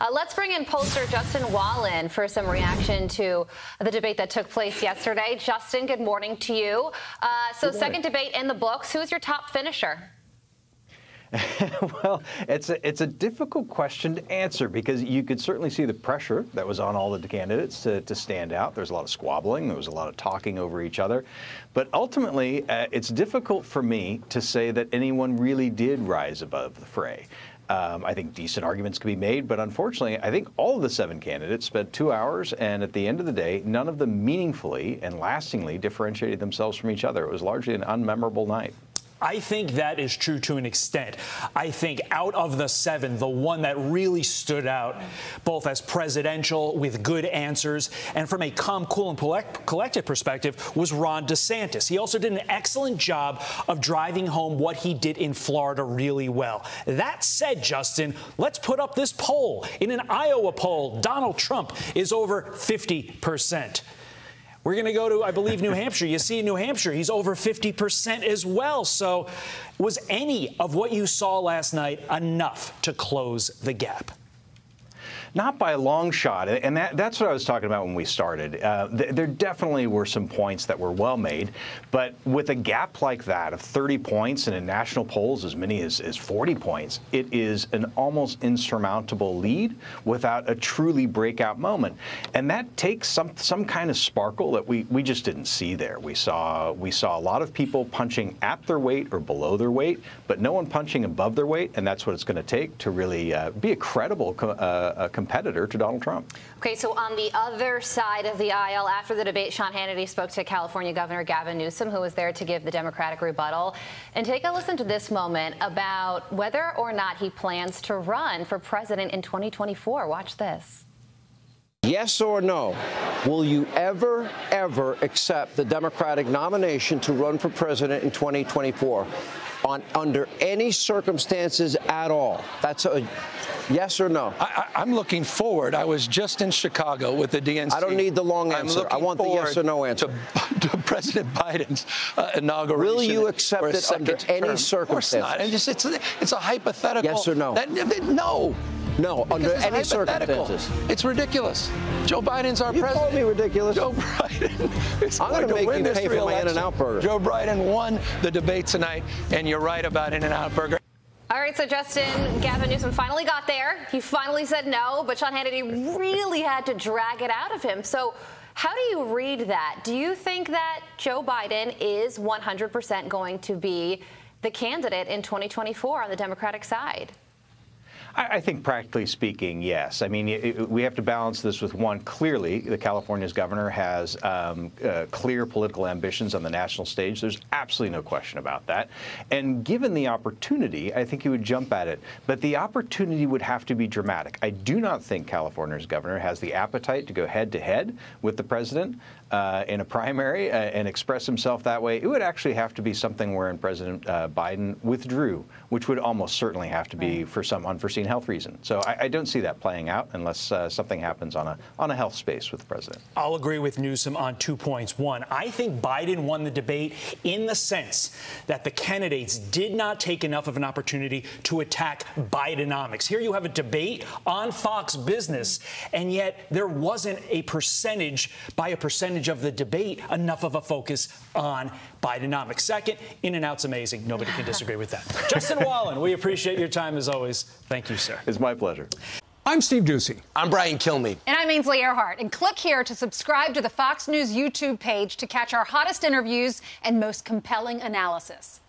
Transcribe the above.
Let's bring in pollster Justin Wallin for some reaction to the debate that took place yesterday. Justin, good morning to you. So second debate in the books. Who's your top finisher? Well, it's a difficult question to answer because you could certainly see the pressure that was on all the candidates to stand out. There's a lot of squabbling. There was a lot of talking over each other. But ultimately, it's difficult for me to say that anyone really did rise above the fray. I think decent arguments could be made, but unfortunately, I think all of the 7 candidates spent 2 hours, and at the end of the day, none of them meaningfully and lastingly differentiated themselves from each other. It was largely an unmemorable night. I think that is true to an extent. I think out of the 7, the one that really stood out, both as presidential with good answers and from a calm, cool, and collected perspective, was Ron DeSantis. He also did an excellent job of driving home what he did in Florida really well. That said, Justin, let's put up this poll. In an Iowa poll, Donald Trump is over 50%. We're going to go to, I believe, New Hampshire. You see, in New Hampshire, he's over 50% as well. So was any of what you saw last night enough to close the gap? Not by a long shot, and that's what I was talking about when we started. There definitely were some points that were well made, but with a gap like that of 30 points and in national polls as many as 40 points, it is an almost insurmountable lead without a truly breakout moment. And that takes some kind of sparkle that we just didn't see there. We saw a lot of people punching at their weight or below their weight, but no one punching above their weight, and that's what it's going to take to really be a credible competitor to Donald Trump. Okay, so on the other side of the aisle, after the debate, Sean Hannity spoke to California Governor Gavin Newsom, who was there to give the Democratic rebuttal. And take a listen to this moment about whether or not he plans to run for president in 2024. Watch this. Yes or no, will you ever accept the Democratic nomination to run for president in 2024 under any circumstances at all? That's a yes or no. I'm looking forward. I was just in Chicago with the DNC. I don't need the long answer. I want the yes or no answer. To President Biden's inauguration. Will you accept it under any circumstances? Of course not. It's a hypothetical. Yes or no? No. No, under any circumstances. It's ridiculous. Joe Biden's our president. You called me ridiculous. Joe Biden is I'm going to make you pay for my In-N-Out burger. Joe Biden won the debate tonight, and you're right about In-N-Out burger. All right, so Justin, Gavin Newsom finally got there. He finally said no, but Sean Hannity really had to drag it out of him. So how do you read that? Do you think that Joe Biden is 100% going to be the candidate in 2024 on the Democratic side? I think practically speaking, yes. I mean, we have to balance this with one. Clearly, the California's governor has clear political ambitions on the national stage. There's absolutely no question about that. And given the opportunity, I think he would jump at it. But the opportunity would have to be dramatic. I do not think California's governor has the appetite to go head-to-head with the president in a primary and express himself that way. It would actually have to be something wherein President Biden withdrew, which would almost certainly have to be for some unforeseen health reason. So I don't see that playing out unless something happens on a health space with the president. I'll agree with Newsom on 2 points. One, I think Biden won the debate in the sense that the candidates did not take enough of an opportunity to attack Bidenomics. Here you have a debate on Fox Business, and yet there wasn't a percentage of the debate enough of a focus on Bidenomics. Second, In-N-Out's amazing. Nobody can disagree with that. Justin Wallin, we appreciate your time as always. Thank you, sir. It's my pleasure. I'm Steve Doocy. I'm Brian Kilmeade. And I'm Ainsley Earhart. And click here to subscribe to the Fox News YouTube page to catch our hottest interviews and most compelling analysis.